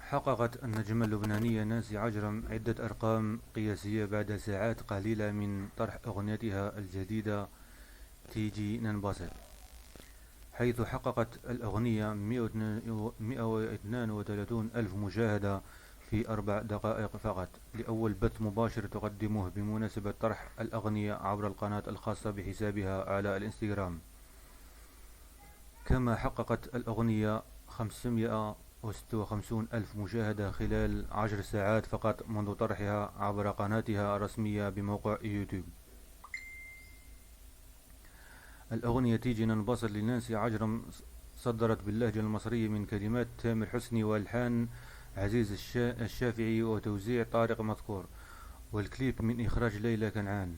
حققت النجمة اللبنانية نانسي عجرم عدة أرقام قياسية بعد ساعات قليلة من طرح أغنيتها الجديدة تيجي ننبسط، حيث حققت الأغنية 132 ألف مشاهدة في 4 دقائق فقط، لأول بث مباشر تقدمه بمناسبة طرح الأغنية عبر القناة الخاصة بحسابها على الإنستغرام. كما حققت الأغنية 556 ألف مشاهدة خلال 10 ساعات فقط منذ طرحها عبر قناتها الرسمية بموقع يوتيوب. الأغنية تيجي ننبسط لنانسي عجرم صدرت باللهجة المصرية من كلمات تامر حسني وألحان عزيز الشافعي وتوزيع طارق مذكور، والكليب من إخراج ليلى كنعان.